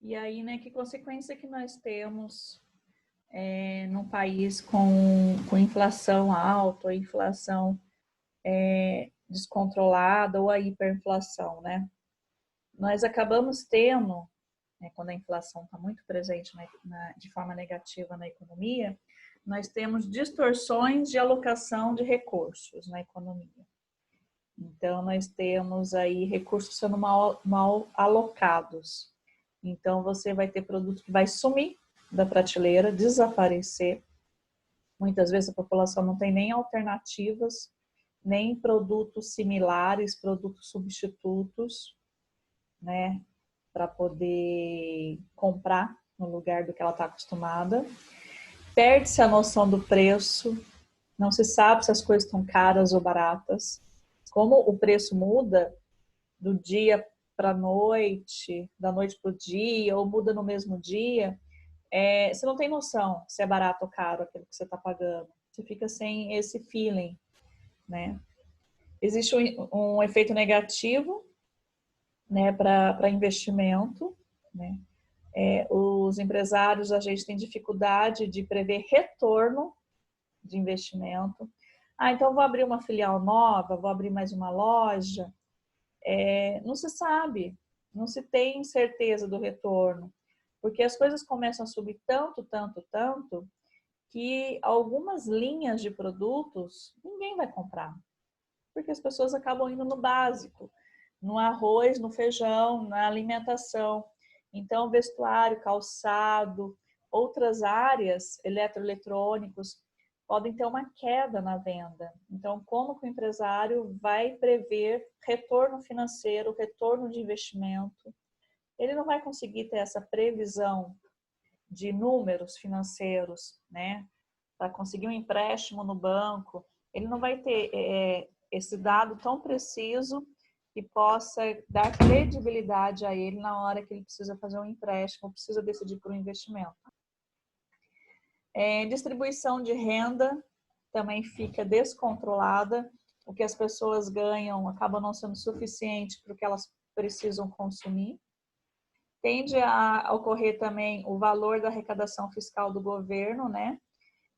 E aí, né, que consequência que nós temos num país com inflação alta, ou inflação descontrolada, ou a hiperinflação, né? Nós acabamos tendo, né, quando a inflação está muito presente de forma negativa na economia, nós temos distorções de alocação de recursos na economia. Então, nós temos aí recursos sendo mal alocados. Então, você vai ter produto que vai sumir da prateleira, desaparecer. Muitas vezes a população não tem nem alternativas, nem produtos similares, produtos substitutos, né, para poder comprar no lugar do que ela está acostumada. Perde-se a noção do preço, não se sabe se as coisas estão caras ou baratas. Como o preço muda do dia para a noite, da noite para o dia, ou muda no mesmo dia, você não tem noção se é barato ou caro aquilo que você está pagando. Você fica sem esse feeling, né? Existe um efeito negativo, né, para investimento, né? Os empresários, a gente tem dificuldade de prever retorno de investimento. Então vou abrir uma filial nova, vou abrir mais uma loja. Não se sabe, não se tem certeza do retorno, porque as coisas começam a subir tanto, que algumas linhas de produtos ninguém vai comprar, porque as pessoas acabam indo no básico, no arroz, no feijão, na alimentação. Então, vestuário, calçado, outras áreas, eletroeletrônicos, podem ter uma queda na venda. Então, como que o empresário vai prever retorno financeiro, retorno de investimento? Ele não vai conseguir ter essa previsão de números financeiros, né? Para conseguir um empréstimo no banco, ele não vai ter esse dado tão preciso que possa dar credibilidade a ele na hora que ele precisa fazer um empréstimo, precisa decidir por um investimento. Distribuição de renda também fica descontrolada. O que as pessoas ganham acaba não sendo suficiente para o que elas precisam consumir. Tende a ocorrer também o valor da arrecadação fiscal do governo, né?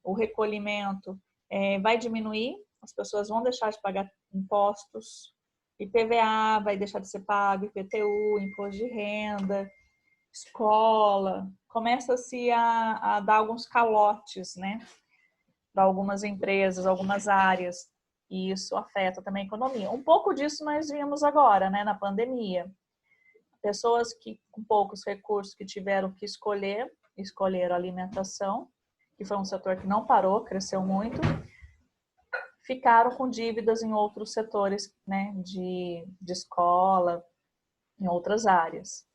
O recolhimento vai diminuir, as pessoas vão deixar de pagar impostos, IPVA vai deixar de ser pago, IPTU, imposto de renda, escola, começa-se a dar alguns calotes, né, para algumas empresas, algumas áreas, e isso afeta também a economia. Um pouco disso nós vimos agora, né, na pandemia. Pessoas que com poucos recursos que tiveram que escolheram a alimentação, que foi um setor que não parou, cresceu muito, ficaram com dívidas em outros setores, né, de escola, em outras áreas.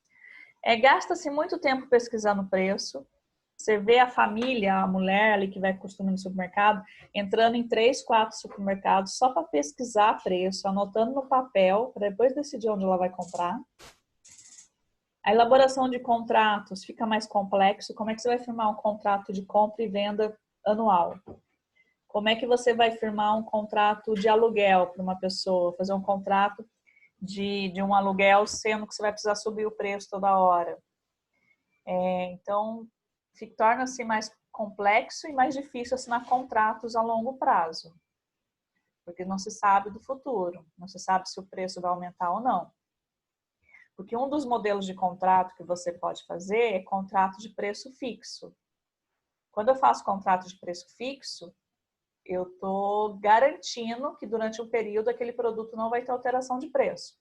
Gasta-se muito tempo pesquisando preço. Você vê a família, a mulher ali que vai costumando no supermercado, entrando em 3, 4 supermercados só para pesquisar preço, anotando no papel, para depois decidir onde ela vai comprar. A elaboração de contratos fica mais complexo. Como é que você vai firmar um contrato de compra e venda anual? Como é que você vai firmar um contrato de aluguel para uma pessoa? Fazer um contrato de um aluguel, sendo que você vai precisar subir o preço toda hora. Então, torna-se mais complexo e mais difícil assinar contratos a longo prazo, porque não se sabe do futuro, não se sabe se o preço vai aumentar ou não. Porque um dos modelos de contrato que você pode fazer é contrato de preço fixo. Quando eu faço contrato de preço fixo, eu estou garantindo que durante um período aquele produto não vai ter alteração de preço.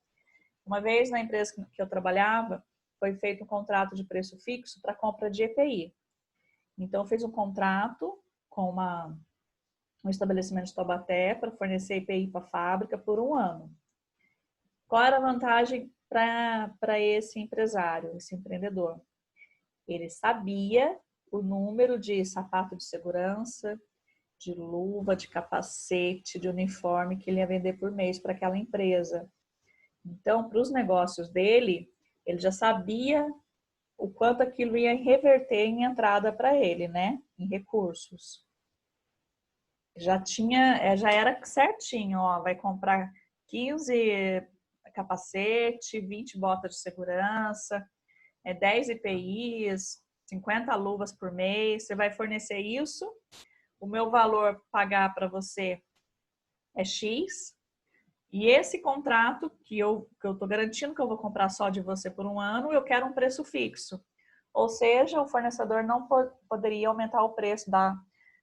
Uma vez na empresa que eu trabalhava, foi feito um contrato de preço fixo para compra de EPI. Então, fez um contrato com um estabelecimento de Taubaté para fornecer EPI para a fábrica por 1 ano. Qual era a vantagem para esse empresário, esse empreendedor? Ele sabia o número de sapato de segurança, de luva, de capacete, de uniforme que ele ia vender por mês para aquela empresa. Então, para os negócios dele, ele já sabia o quanto aquilo ia reverter em entrada para ele, né? Em recursos. Já era certinho, ó, vai comprar 15 capacete, 20 botas de segurança, 10 IPIs, 50 luvas por mês, você vai fornecer isso, o meu valor pagar para você é X, e esse contrato que eu estou garantindo que eu vou comprar só de você por um ano, eu quero um preço fixo. Ou seja, o fornecedor não poderia aumentar o preço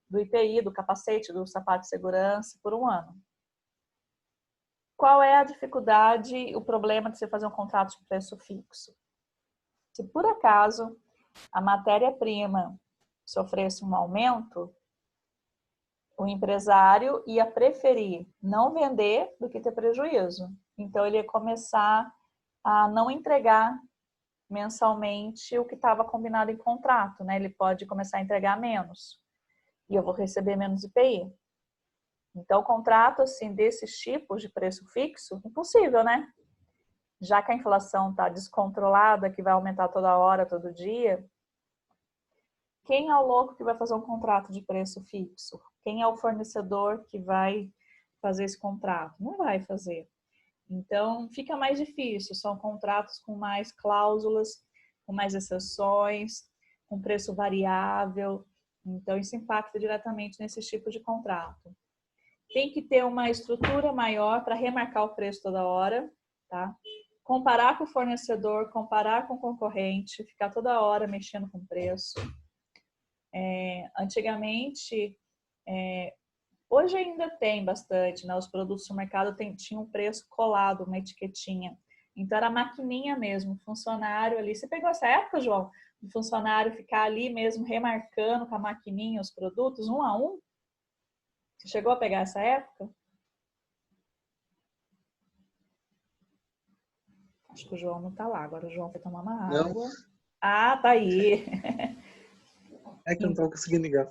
do IPI, do capacete, do sapato de segurança por um ano. Qual é a dificuldade, o problema de você fazer um contrato de preço fixo? Se por acaso a matéria-prima sofresse um aumento, o empresário ia preferir não vender do que ter prejuízo. Então, ele ia começar a não entregar mensalmente o que estava combinado em contrato, né? Ele pode começar a entregar menos e eu vou receber menos IPI. Então, contrato assim desses tipos de preço fixo, impossível, né? Já que a inflação está descontrolada, que vai aumentar toda hora, todo dia, quem é o louco que vai fazer um contrato de preço fixo? Quem é o fornecedor que vai fazer esse contrato? Não vai fazer. Então, fica mais difícil. São contratos com mais cláusulas, com mais exceções, com preço variável. Então, isso impacta diretamente nesse tipo de contrato. Tem que ter uma estrutura maior para remarcar o preço toda hora, tá? Comparar com o fornecedor, comparar com o concorrente, ficar toda hora mexendo com o preço. Antigamente, hoje ainda tem bastante, né? Os produtos no mercado tinham um preço colado, uma etiquetinha. Então era maquininha mesmo, funcionário ali. Você pegou essa época, João? O funcionário ficar ali mesmo remarcando com a maquininha os produtos, um a um? Você chegou a pegar essa época? Acho que o João não tá lá. Agora o João vai tomar uma Não, água. Ah, tá aí. é que eu não estava conseguindo ligar.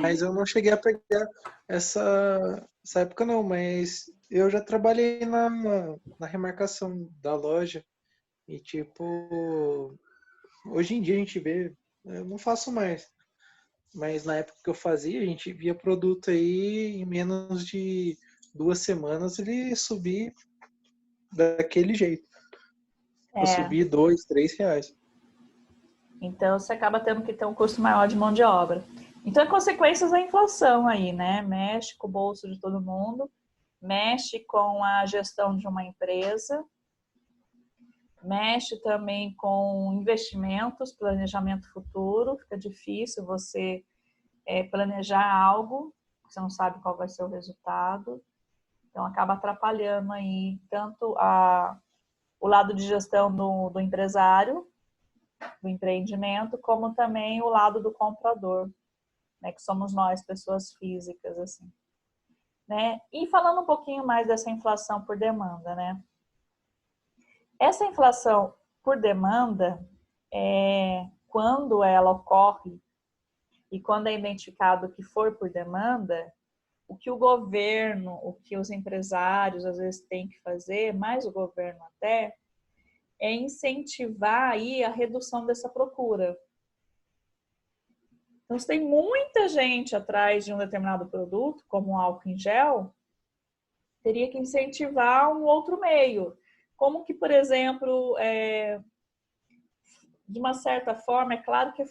Mas eu não cheguei a pegar essa época não, mas eu já trabalhei na remarcação da loja e tipo, hoje em dia a gente vê, eu não faço mais, mas na época que eu fazia, a gente via produto aí em menos de 2 semanas ele subir daquele jeito. Eu É, subi R$ 2, R$ 3. então você acaba tendo que ter um custo maior de mão de obra. Então é consequências da inflação aí, né? Mexe com o bolso de todo mundo, mexe com a gestão de uma empresa, mexe também com investimentos, planejamento futuro. Fica difícil você planejar algo, você não sabe qual vai ser o resultado. Então acaba atrapalhando aí tanto o lado de gestão do empresário, do empreendimento, como também o lado do comprador, né, que somos nós, pessoas físicas, assim. Né? E falando um pouquinho mais dessa inflação por demanda, né? Essa inflação por demanda, quando ela ocorre e quando é identificado que for por demanda, o que o governo, o que os empresários às vezes têm que fazer, mais o governo até, é incentivar aí a redução dessa procura. Então, se tem muita gente atrás de um determinado produto, como um álcool em gel, teria que incentivar um outro meio. Como que, por exemplo, de uma certa forma, é claro que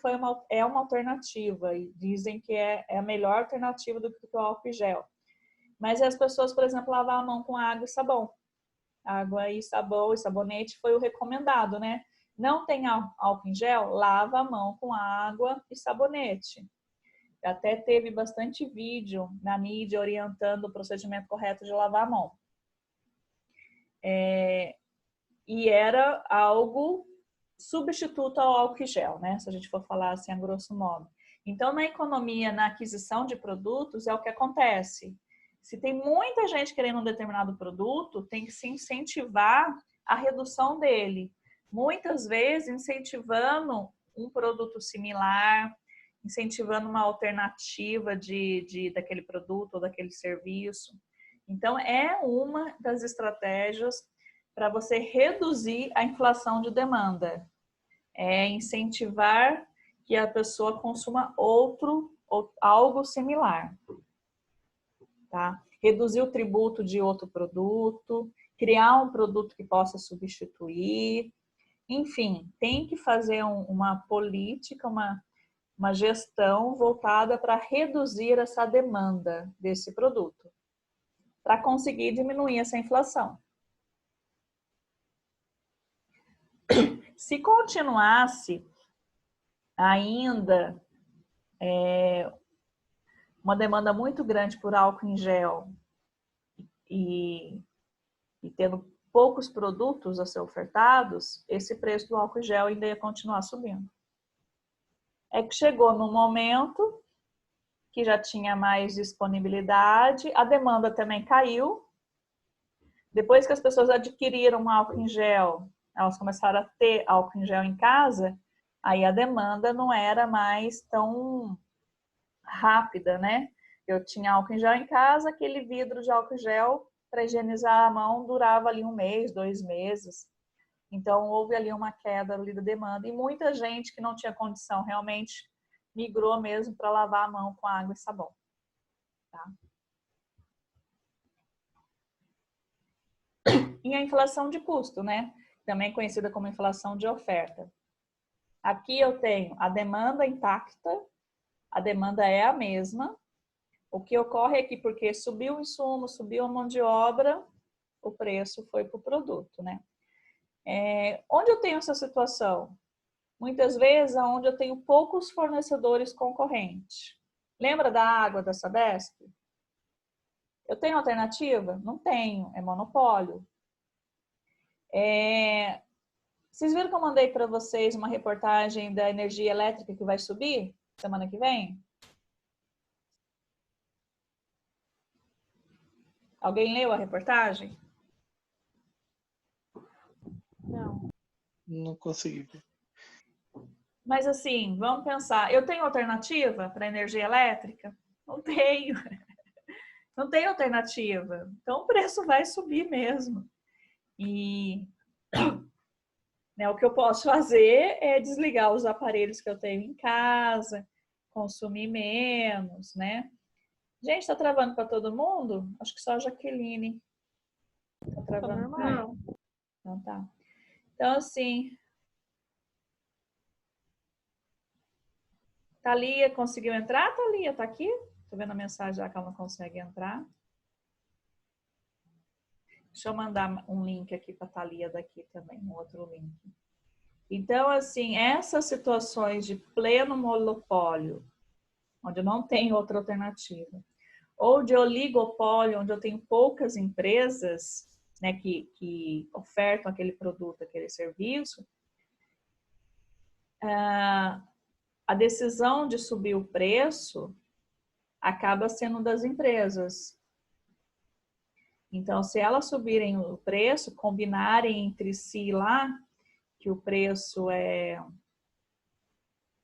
é uma alternativa, e dizem que é a melhor alternativa do que o álcool em gel. Mas as pessoas, por exemplo, lavar a mão com água e sabão. Água e sabão e sabonete foi o recomendado, né? Não tem álcool em gel? Lava a mão com água e sabonete. Até teve bastante vídeo na mídia orientando o procedimento correto de lavar a mão. E era algo substituto ao álcool em gel, né? Se a gente for falar assim a grosso modo. Então, na economia, na aquisição de produtos, é o que acontece. Se tem muita gente querendo um determinado produto, tem que se incentivar a redução dele. Muitas vezes incentivando um produto similar, incentivando uma alternativa daquele produto ou daquele serviço. Então, é uma das estratégias para você reduzir a inflação de demanda. É incentivar que a pessoa consuma algo similar. Tá? Reduzir o tributo de outro produto, criar um produto que possa substituir. Enfim, tem que fazer uma política, uma gestão voltada para reduzir essa demanda desse produto, para conseguir diminuir essa inflação. Se continuasse ainda uma demanda muito grande por álcool em gel e tendo poucos produtos a ser ofertados, esse preço do álcool em gel ainda ia continuar subindo. É que chegou no momento que já tinha mais disponibilidade, a demanda também caiu. Depois que as pessoas adquiriram álcool em gel, elas começaram a ter álcool em gel em casa, aí a demanda não era mais tão rápida, né? Eu tinha álcool em gel em casa, aquele vidro de álcool em gel para higienizar a mão durava ali 1 mês, 2 meses. Então houve ali uma queda ali da demanda e muita gente que não tinha condição realmente migrou mesmo para lavar a mão com água e sabão. Tá? E a inflação de custo, né? Também conhecida como inflação de oferta. Aqui eu tenho a demanda intacta, a demanda é a mesma. O que ocorre é que porque subiu o insumo, subiu a mão de obra, o preço foi para o produto, né? Onde eu tenho essa situação? Muitas vezes onde eu tenho poucos fornecedores concorrentes. Lembra da água da Sabesp? Eu tenho alternativa? Não tenho, é monopólio. Vocês viram que eu mandei para vocês uma reportagem da energia elétrica que vai subir semana que vem? Alguém leu a reportagem? Não. Não consegui. Mas assim, vamos pensar, eu tenho alternativa para energia elétrica? Não tenho. Não tem alternativa. Então o preço vai subir mesmo. E né, o que eu posso fazer é desligar os aparelhos que eu tenho em casa, consumir menos, né? Gente, tá travando para todo mundo? Acho que só a Jaqueline. Tá travando? Não. Então tá. Então, assim, Thalia conseguiu entrar? Thalia, tá aqui? Tô vendo a mensagem já que ela não consegue entrar. Deixa eu mandar um link aqui para a Thalia daqui também, um outro link. Então, assim, essas situações de pleno monopólio, onde eu não tenho outra alternativa, ou de oligopólio, onde eu tenho poucas empresas, né, que ofertam aquele produto, aquele serviço, a decisão de subir o preço acaba sendo das empresas. Então, se elas subirem o preço, combinarem entre si lá, que o preço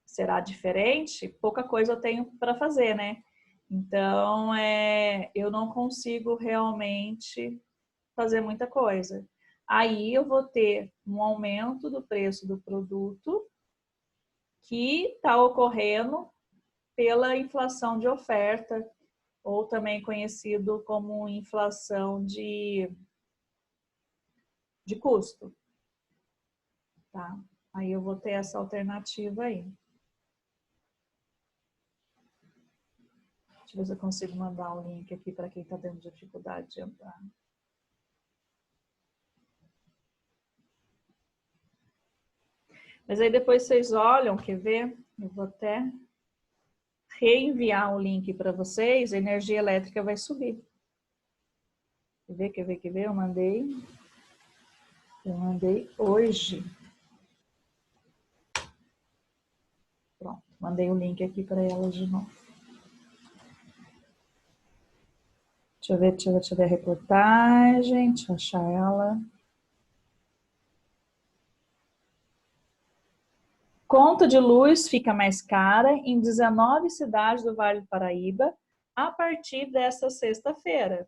será diferente, pouca coisa eu tenho para fazer, né? Então, eu não consigo realmente fazer muita coisa. Aí eu vou ter um aumento do preço do produto que está ocorrendo pela inflação de oferta, ou também conhecido como inflação de custo. Tá? Aí eu vou ter essa alternativa aí. Deixa eu ver se eu consigo mandar um link aqui para quem está tendo dificuldade de entrar. Mas aí depois vocês olham, quer ver? Eu vou até reenviar o link para vocês, a energia elétrica vai subir. Quer ver? Eu mandei hoje. Pronto, mandei o link aqui para elas de novo. Deixa eu ver a reportagem, deixa eu achar ela. Conta de luz fica mais cara em 19 cidades do Vale do Paraíba a partir desta sexta-feira.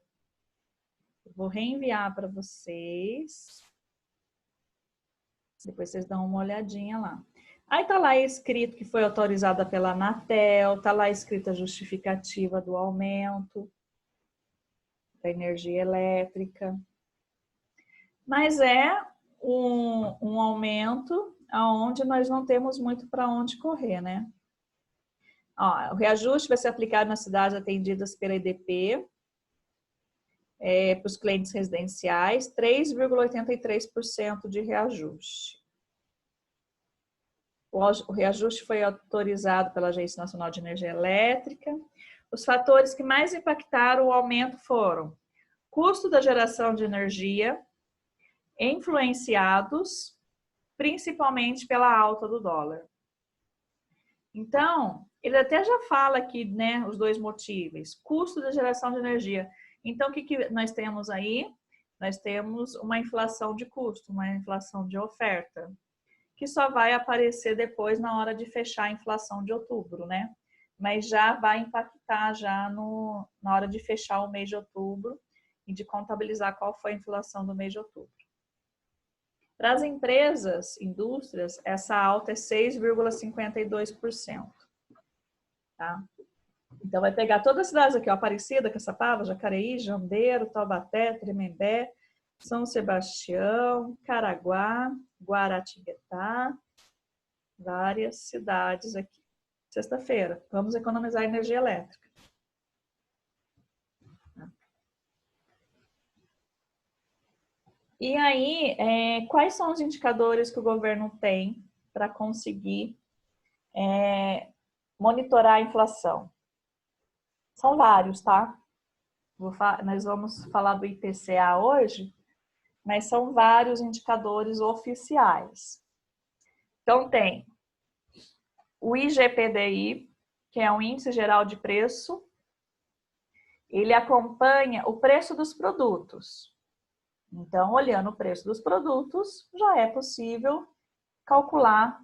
Vou reenviar para vocês. Depois vocês dão uma olhadinha lá. Aí tá lá escrito que foi autorizada pela Anatel, tá lá escrita a justificativa do aumento da energia elétrica. Mas é um aumento momento onde nós não temos muito para onde correr, né? Ó, o reajuste vai ser aplicado nas cidades atendidas pela EDP, para os clientes residenciais, 3,83% de reajuste. O reajuste foi autorizado pela Agência Nacional de Energia Elétrica. Os fatores que mais impactaram o aumento foram custo da geração de energia, influenciados principalmente pela alta do dólar. Então, ele até já fala aqui, né, os dois motivos. Custo da geração de energia. Então, o que nós temos aí? Nós temos uma inflação de custo, uma inflação de oferta, que só vai aparecer depois na hora de fechar a inflação de outubro, né? Mas já vai impactar já na hora de fechar o mês de outubro e de contabilizar qual foi a inflação do mês de outubro. Para as empresas, indústrias, essa alta é 6,52%. Tá? Então, vai pegar todas as cidades aqui, ó, Aparecida, Caçapava, Jacareí, Jandeiro, Taubaté, Tremembé, São Sebastião, Caraguá, Guaratinguetá, várias cidades aqui. Sexta-feira, vamos economizar energia elétrica. E aí, quais são os indicadores que o governo tem para conseguir monitorar a inflação? São vários, tá? Nós vamos falar do IPCA hoje, mas são vários indicadores oficiais. Então, tem o IGPDI, que é um índice geral de preço. Ele acompanha o preço dos produtos. Então, olhando o preço dos produtos, já é possível calcular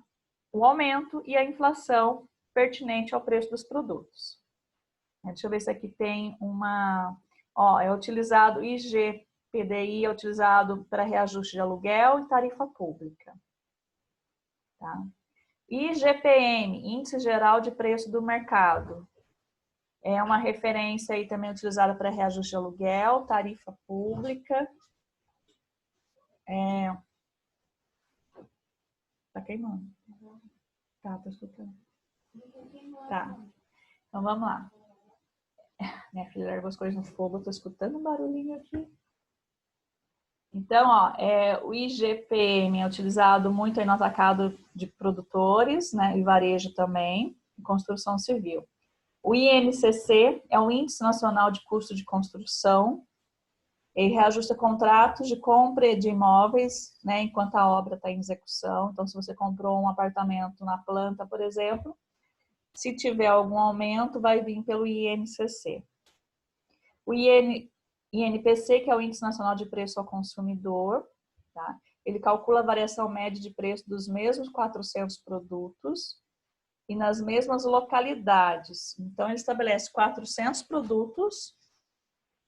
o aumento e a inflação pertinente ao preço dos produtos. Deixa eu ver se aqui tem uma... Ó, é utilizado IGPDI, é utilizado para reajuste de aluguel e tarifa pública. Tá? IGPM, Índice Geral de Preço do Mercado. É uma referência aí também utilizada para reajuste de aluguel, tarifa pública. Tá queimando? Tá, tô escutando. Tá. Então vamos lá. Minha filha largou as coisas no fogo, eu tô escutando um barulhinho aqui. Então, ó, o IGPM é utilizado muito aí no atacado de produtores, né, e varejo também, em construção civil. O INCC é o Índice Nacional de Custo de Construção. Ele reajusta contratos de compra de imóveis, né, enquanto a obra está em execução. Então, se você comprou um apartamento na planta, por exemplo, se tiver algum aumento, vai vir pelo INCC. O INPC, que é o Índice Nacional de Preço ao Consumidor, tá? Ele calcula a variação média de preço dos mesmos 400 produtos e nas mesmas localidades. Então, ele estabelece 400 produtos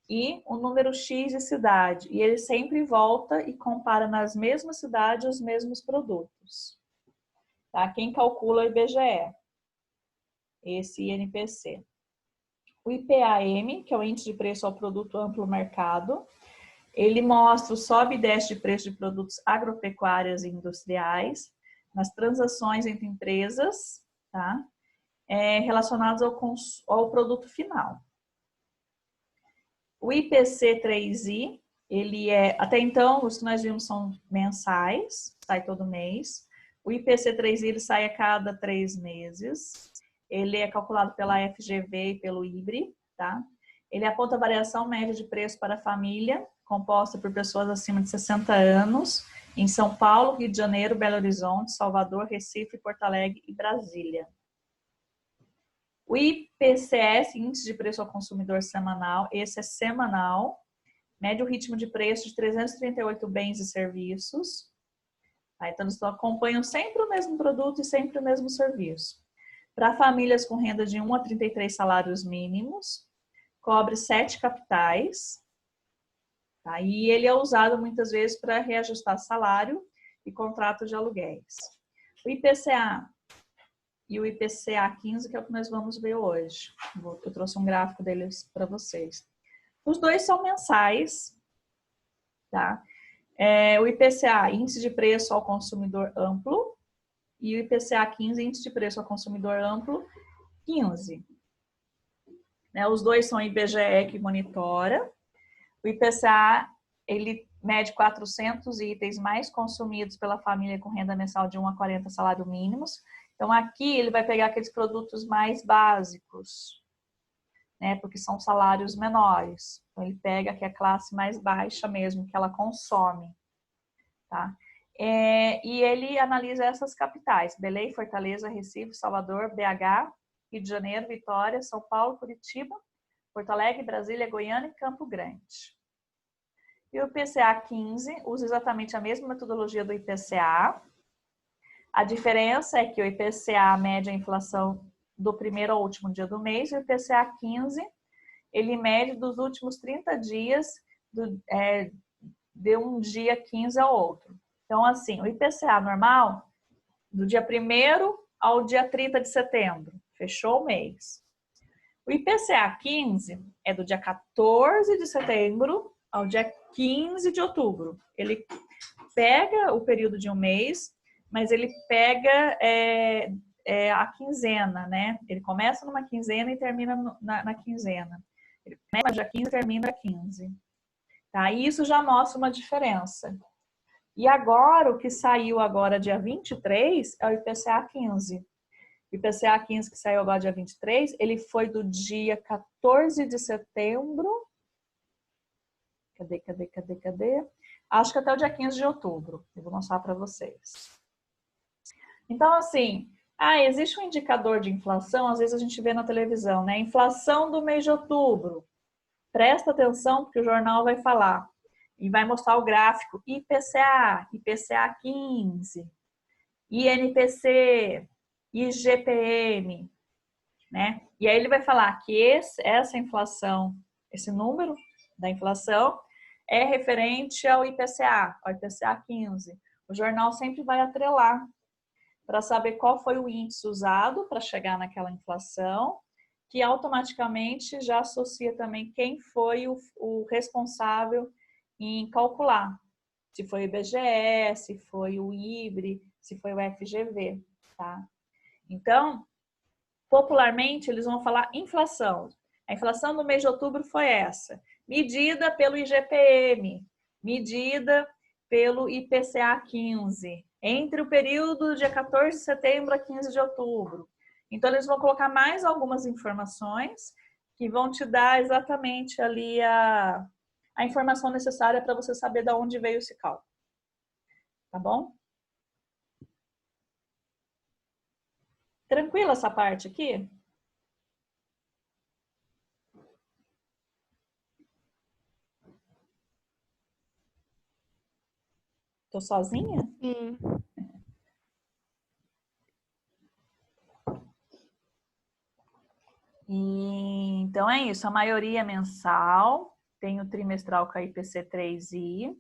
e o número X de cidade. E ele sempre volta e compara nas mesmas cidades os mesmos produtos. Tá? Quem calcula é o IBGE, esse INPC. O IPAM, que é o Índice de Preço ao Produto Amplo Mercado, ele mostra o sobe e desce de preço de produtos agropecuários e industriais nas transações entre empresas, tá? Relacionados ao produto final. O IPC3I, ele até então, os que nós vimos são mensais, sai todo mês. O IPC3I, ele sai a cada 3 meses. Ele é calculado pela FGV e pelo IBRE, tá? Ele aponta a variação média de preço para a família, composta por pessoas acima de 60 anos, em São Paulo, Rio de Janeiro, Belo Horizonte, Salvador, Recife, Porto Alegre e Brasília. O IPCS, Índice de Preço ao Consumidor Semanal, esse é semanal, mede o ritmo de preço de 338 bens e serviços. Então, eles acompanham sempre o mesmo produto e sempre o mesmo serviço. Para famílias com renda de 1 a 33 salários mínimos, cobre 7 capitais. Tá? E ele é usado muitas vezes para reajustar salário e contrato de aluguéis. O IPCA e o IPCA 15, que é o que nós vamos ver hoje. Eu trouxe um gráfico deles para vocês. Os dois são mensais, tá? O IPCA, Índice de Preço ao Consumidor Amplo, e o IPCA 15, Índice de Preço ao Consumidor Amplo 15. Os dois são o IBGE que monitora. O IPCA, ele mede 400 itens mais consumidos pela família com renda mensal de 1 a 40 salários mínimos. Então, aqui ele vai pegar aqueles produtos mais básicos, né? Porque são salários menores. Então, ele pega aqui a classe mais baixa mesmo, que ela consome, tá? E ele analisa essas capitais: Belém, Fortaleza, Recife, Salvador, BH, Rio de Janeiro, Vitória, São Paulo, Curitiba, Porto Alegre, Brasília, Goiânia e Campo Grande. E o IPCA 15 usa exatamente a mesma metodologia do IPCA. A diferença é que o IPCA mede a inflação do primeiro ao último dia do mês, e o IPCA 15, ele mede dos últimos 30 dias, de um dia 15 ao outro. Então, assim, o IPCA normal, do dia 1º ao dia 30 de setembro, fechou o mês. O IPCA 15 é do dia 14 de setembro ao dia 15 de outubro. Ele pega o período de um mês, mas ele pega a quinzena, né? Ele começa numa quinzena e termina na quinzena. Ele começa no dia 15 e termina na 15. Tá? E isso já mostra uma diferença. E agora, o que saiu agora dia 23 é o IPCA 15. O IPCA 15 que saiu agora dia 23, ele foi do dia 14 de setembro. Cadê? Acho que até o dia 15 de outubro. Eu vou mostrar para vocês. Então, assim, existe um indicador de inflação, às vezes a gente vê na televisão, né? Inflação do mês de outubro. Presta atenção, porque o jornal vai falar. E vai mostrar o gráfico IPCA, IPCA 15, INPC, IGPM, né? E aí ele vai falar que essa inflação, esse número da inflação é referente ao IPCA 15. O jornal sempre vai atrelar para saber qual foi o índice usado para chegar naquela inflação, que automaticamente já associa também quem foi o responsável em calcular. Se foi o IBGE, se foi o IBRE, se foi o FGV, tá? Então, popularmente, eles vão falar inflação. A inflação do mês de outubro foi essa, medida pelo IGPM, medida pelo IPCA 15, entre o período do dia 14 de setembro a 15 de outubro. Então, eles vão colocar mais algumas informações que vão te dar exatamente ali a informação necessária para você saber de onde veio esse cálculo. Tá bom? Tranquila essa parte aqui? Tô sozinha? Sim. Então é isso, a maioria é mensal, tem o trimestral que é o IPC3I,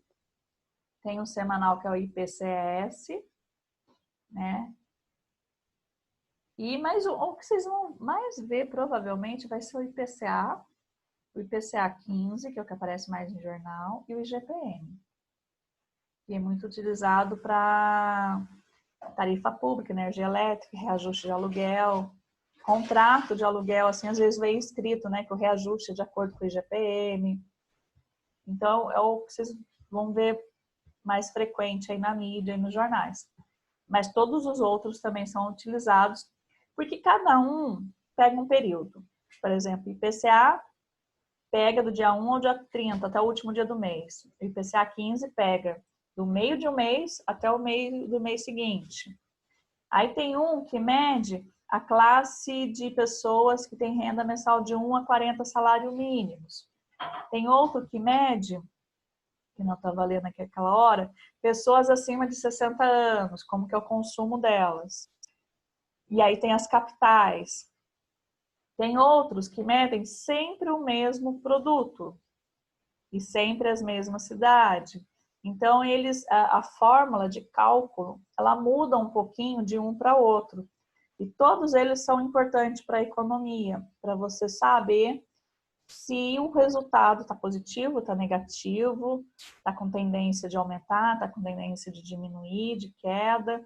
tem o semanal que é o IPCS, né? Mas o que vocês vão mais ver provavelmente vai ser o IPCA 15, que é o que aparece mais no jornal, e o IGPM, que é muito utilizado para tarifa pública, energia elétrica, reajuste de aluguel, contrato de aluguel, assim, às vezes vem escrito, né, que o reajuste é de acordo com o IGPM. Então, é o que vocês vão ver mais frequente aí na mídia e nos jornais. Mas todos os outros também são utilizados, porque cada um pega um período. Por exemplo, IPCA pega do dia 1 ao dia 30, até o último dia do mês. O IPCA 15 pega do meio de um mês até o meio do mês seguinte. Aí tem um que mede a classe de pessoas que têm renda mensal de 1 a 40 salários mínimos. Tem outro que mede, que não estava lendo aqui aquela hora, pessoas acima de 60 anos, como que é o consumo delas. E aí tem as capitais. Tem outros que medem sempre o mesmo produto e sempre as mesmas cidades. Então, a fórmula de cálculo, ela muda um pouquinho de um para outro. E todos eles são importantes para a economia, para você saber se o resultado está positivo, está negativo, está com tendência de aumentar, está com tendência de diminuir, de queda,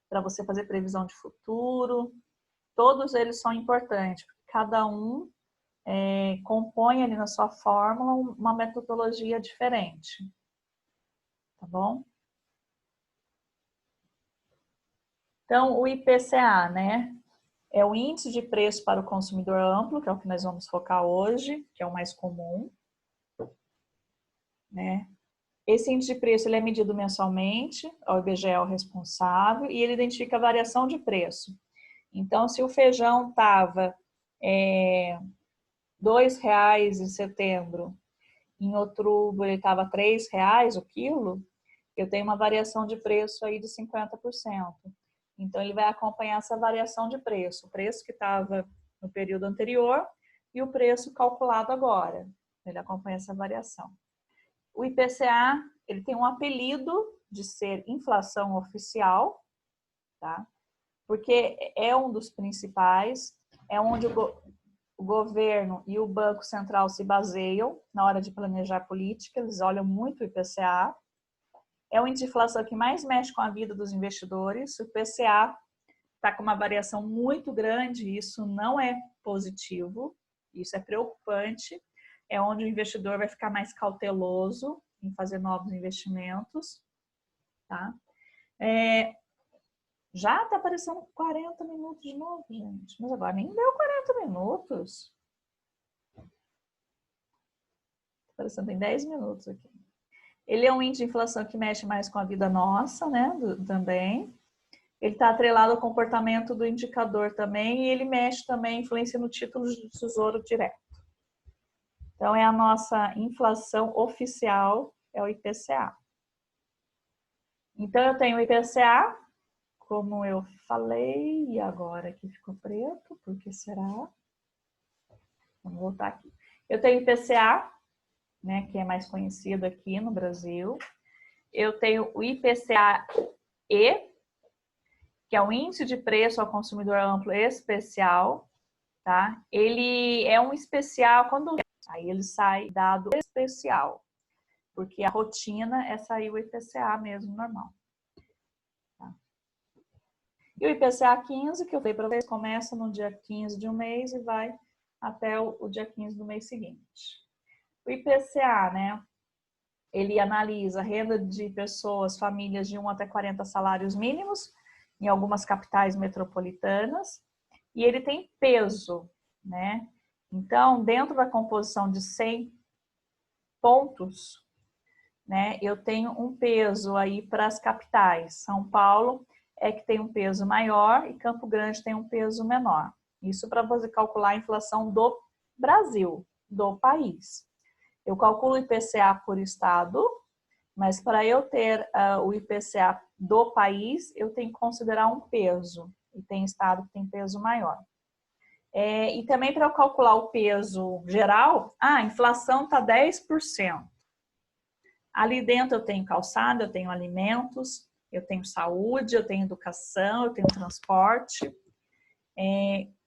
para você fazer previsão de futuro. Todos eles são importantes, porque cada um compõe ali na sua fórmula uma metodologia diferente. Tá bom? Então, o IPCA, né? É o índice de preço para o consumidor amplo, que é o que nós vamos focar hoje, que é o mais comum, né? Esse índice de preço ele é medido mensalmente, o IBGE é o responsável, e ele identifica a variação de preço. Então, se o feijão estava R$2 em setembro, em outubro ele estava R$3 o quilo, eu tenho uma variação de preço aí de 50%. Então, ele vai acompanhar essa variação de preço. O preço que estava no período anterior e o preço calculado agora. Ele acompanha essa variação. O IPCA, ele tem um apelido de ser inflação oficial, tá? Porque é um dos principais, é onde o governo e o Banco Central se baseiam na hora de planejar política, eles olham muito o IPCA. É o índice de inflação que mais mexe com a vida dos investidores. O IPCA está com uma variação muito grande, isso não é positivo, isso é preocupante. É onde o investidor vai ficar mais cauteloso em fazer novos investimentos. Tá? Já está aparecendo 40 minutos de novo, gente. Mas agora nem deu 40 minutos. Está aparecendo, tem 10 minutos aqui. Ele é um índice de inflação que mexe mais com a vida nossa, né? Também. Ele está atrelado ao comportamento do indicador também e ele mexe também, influencia no título de tesouro direto. Então, é a nossa inflação oficial, é o IPCA. Então, eu tenho o IPCA, como eu falei, e agora aqui ficou preto, por que será? Vamos voltar aqui. Eu tenho o IPCA, né, que é mais conhecido aqui no Brasil. Eu tenho o IPCA-E, que é o Índice de Preço ao Consumidor Amplo Especial, tá? Ele é um especial quando aí ele sai dado especial, porque a rotina é sair o IPCA mesmo, normal. Tá? E o IPCA 15, que eu falei para vocês, começa no dia 15 de um mês e vai até o dia 15 do mês seguinte. O IPCA, né? Ele analisa a renda de pessoas, famílias de 1 até 40 salários mínimos, em algumas capitais metropolitanas, e ele tem peso, né? Então, dentro da composição de 100 pontos, né, eu tenho um peso aí para as capitais. São Paulo é que tem um peso maior e Campo Grande tem um peso menor. Isso para você calcular a inflação do Brasil, do país. Eu calculo o IPCA por estado, mas para eu ter o IPCA do país, eu tenho que considerar um peso. E tem estado que tem peso maior. E também para eu calcular o peso geral, a inflação está 10%. Ali dentro eu tenho calçado, eu tenho alimentos, eu tenho saúde, eu tenho educação, eu tenho transporte.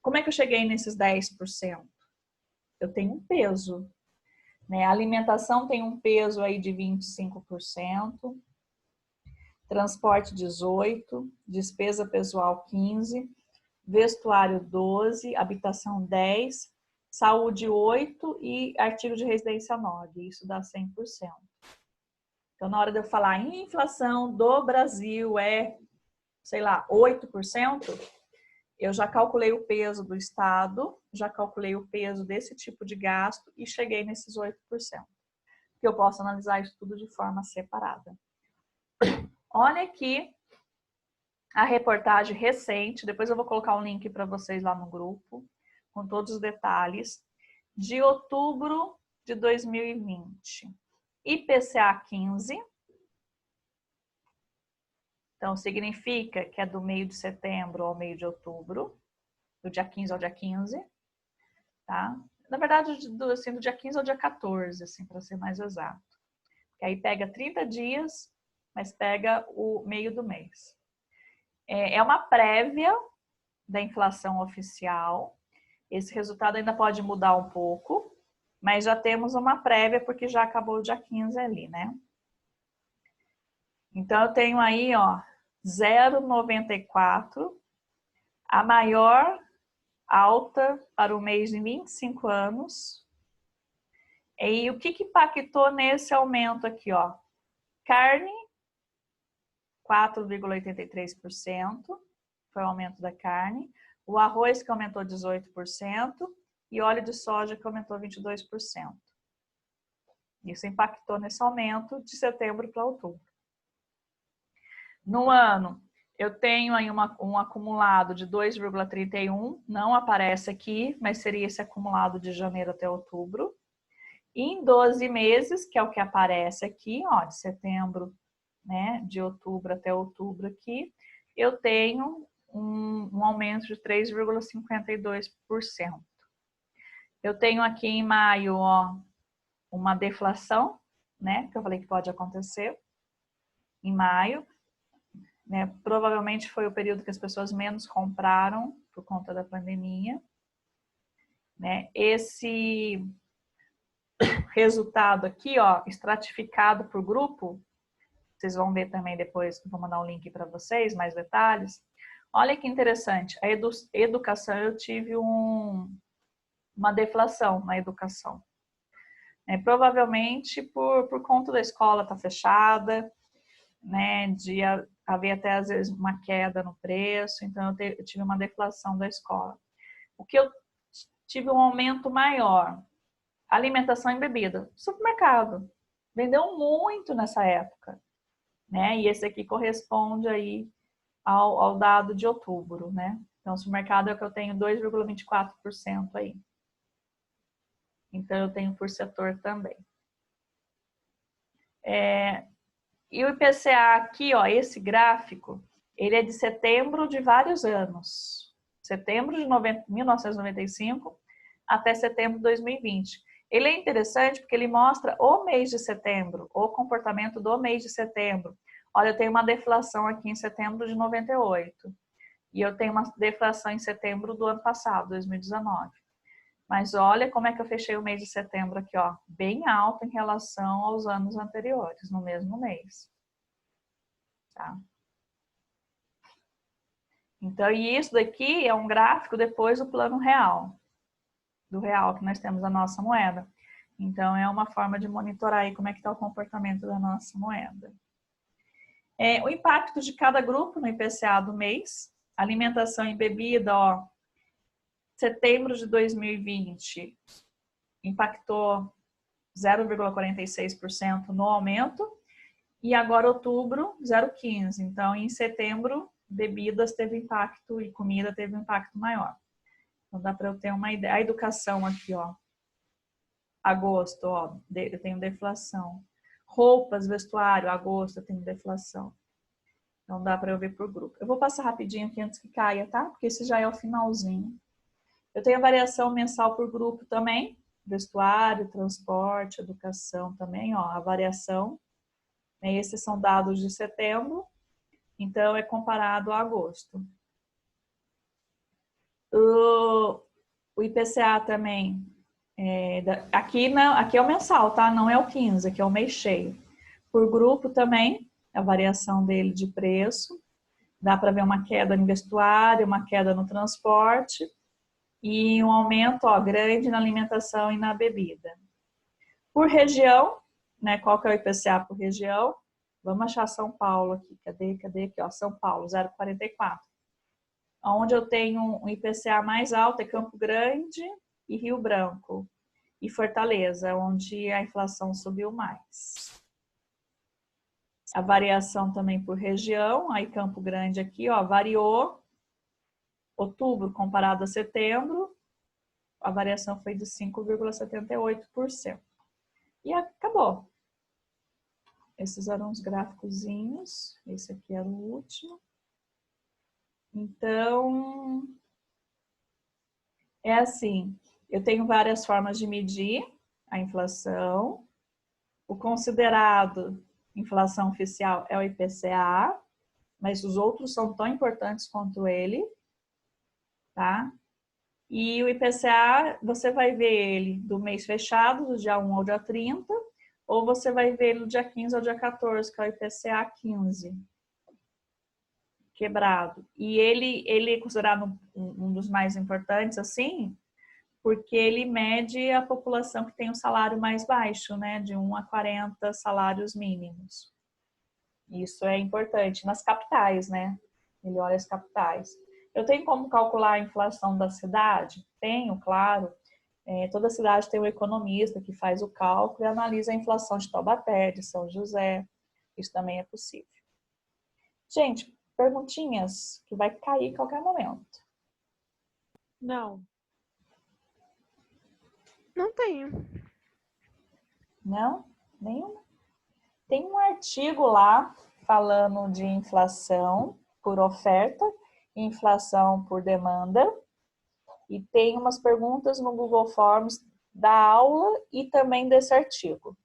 Como é que eu cheguei nesses 10%? Eu tenho um peso. Né? A alimentação tem um peso aí de 25%, transporte 18%, despesa pessoal 15%, vestuário 12%, habitação 10%, saúde 8% e artigo de residência 9%. Isso dá 100%. Então, na hora de eu falar em inflação do Brasil sei lá, 8%, eu já calculei o peso do estado, já calculei o peso desse tipo de gasto e cheguei nesses 8%. Que eu posso analisar isso tudo de forma separada. Olha aqui a reportagem recente, depois eu vou colocar um link para vocês lá no grupo, com todos os detalhes, de outubro de 2020. IPCA 15. Então, significa que é do meio de setembro ao meio de outubro, do dia 15 ao dia 15, tá? Na verdade, do dia 15 ao dia 14, assim, para ser mais exato. Que aí pega 30 dias, mas pega o meio do mês. É uma prévia da inflação oficial. Esse resultado ainda pode mudar um pouco, mas já temos uma prévia porque já acabou o dia 15 ali, né? Então, eu tenho aí, ó, 0,94, a maior alta para o mês de 25 anos. E o que impactou nesse aumento aqui, ó? Carne, 4,83%, foi o aumento da carne. O arroz, que aumentou 18%, e óleo de soja, que aumentou 22%. Isso impactou nesse aumento de setembro para outubro. No ano, eu tenho aí um acumulado de 2,31, não aparece aqui, mas seria esse acumulado de janeiro até outubro. E em 12 meses, que é o que aparece aqui, ó, de setembro, né, de outubro até outubro aqui, eu tenho um aumento de 3,52%. Eu tenho aqui em maio, ó, uma deflação, né, que eu falei que pode acontecer em maio, né, provavelmente foi o período que as pessoas menos compraram por conta da pandemia, né, esse resultado aqui, ó, estratificado por grupo, vocês vão ver também depois, vou mandar um link para vocês, mais detalhes. Olha que interessante, a educação, eu tive uma deflação na educação. Provavelmente por conta da escola estar fechada, né, de haver até às vezes uma queda no preço, então eu tive uma deflação da escola. O que eu tive um aumento maior, alimentação e bebida, supermercado, vendeu muito nessa época, né, e esse aqui corresponde aí ao dado de outubro, né, então o supermercado é o que eu tenho 2,24% aí. Então eu tenho por setor também. E o IPCA aqui, ó, esse gráfico, ele é de setembro de vários anos. Setembro de 1995 até setembro de 2020. Ele é interessante porque ele mostra o mês de setembro, o comportamento do mês de setembro. Olha, eu tenho uma deflação aqui em setembro de 98. E eu tenho uma deflação em setembro do ano passado, 2019. Mas olha como é que eu fechei o mês de setembro aqui, ó, bem alto em relação aos anos anteriores, no mesmo mês. Tá? Então, e isso daqui é um gráfico depois do plano real, do real que nós temos a nossa moeda. Então, é uma forma de monitorar aí como é que está o comportamento da nossa moeda. O impacto de cada grupo no IPCA do mês, alimentação e bebida, ó, setembro de 2020 impactou 0,46% no aumento e agora outubro 0,15%. Então, em setembro, bebidas teve impacto e comida teve um impacto maior. Então, dá para eu ter uma ideia. A educação aqui, ó, agosto, ó, eu tenho deflação. Roupas, vestuário, agosto eu tenho deflação. Então, dá para eu ver por grupo. Eu vou passar rapidinho aqui antes que caia, tá? Porque esse já é o finalzinho. Eu tenho a variação mensal por grupo também. Vestuário, transporte, educação também, ó, a variação. Esses são dados de setembro, então é comparado a agosto. O IPCA também, aqui é o mensal, tá? Não é o 15, aqui é o mês cheio. Por grupo também, a variação dele de preço. Dá para ver uma queda no vestuário, uma queda no transporte e um aumento, ó, grande na alimentação e na bebida. Por região, né, qual que é o IPCA por região? Vamos achar São Paulo aqui. Cadê aqui? Ó, São Paulo, 0,44. Onde eu tenho um IPCA mais alto é Campo Grande e Rio Branco. E Fortaleza, onde a inflação subiu mais. A variação também por região, aí Campo Grande aqui, ó, variou. Outubro comparado a setembro, a variação foi de 5,78%. E acabou. Esses eram os gráficozinhos. Esse aqui era o último. Então, é assim. Eu tenho várias formas de medir a inflação. O considerado inflação oficial é o IPCA, mas os outros são tão importantes quanto ele, tá? E o IPCA, você vai ver ele do mês fechado, do dia 1 ao dia 30, ou você vai ver ele do dia 15 ao dia 14, que é o IPCA 15, quebrado. E ele é considerado um dos mais importantes, assim, porque ele mede a população que tem o salário mais baixo, né, de 1 a 40 salários mínimos. Isso é importante nas capitais, né? Ele olha as capitais. Eu tenho como calcular a inflação da cidade? Tenho, claro. Toda cidade tem um economista que faz o cálculo e analisa a inflação de Taubaté, de São José. Isso também é possível. Gente, perguntinhas que vai cair a qualquer momento. Não. Não tenho. Não? Nenhuma? Tem um artigo lá falando de inflação por oferta, inflação por demanda, e tem umas perguntas no Google Forms da aula e também desse artigo,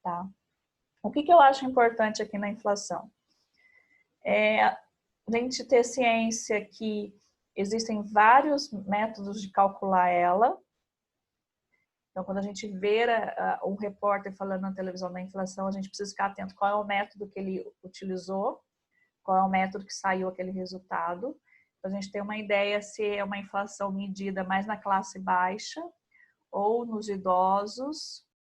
tá? O que eu acho importante aqui na inflação? A gente ter ciência que existem vários métodos de calcular ela. Então, quando a gente vê um repórter falando na televisão da inflação, a gente precisa ficar atento qual é o método que ele utilizou, qual é o método que saiu aquele resultado, para a gente ter uma ideia se é uma inflação medida mais na classe baixa ou nos idosos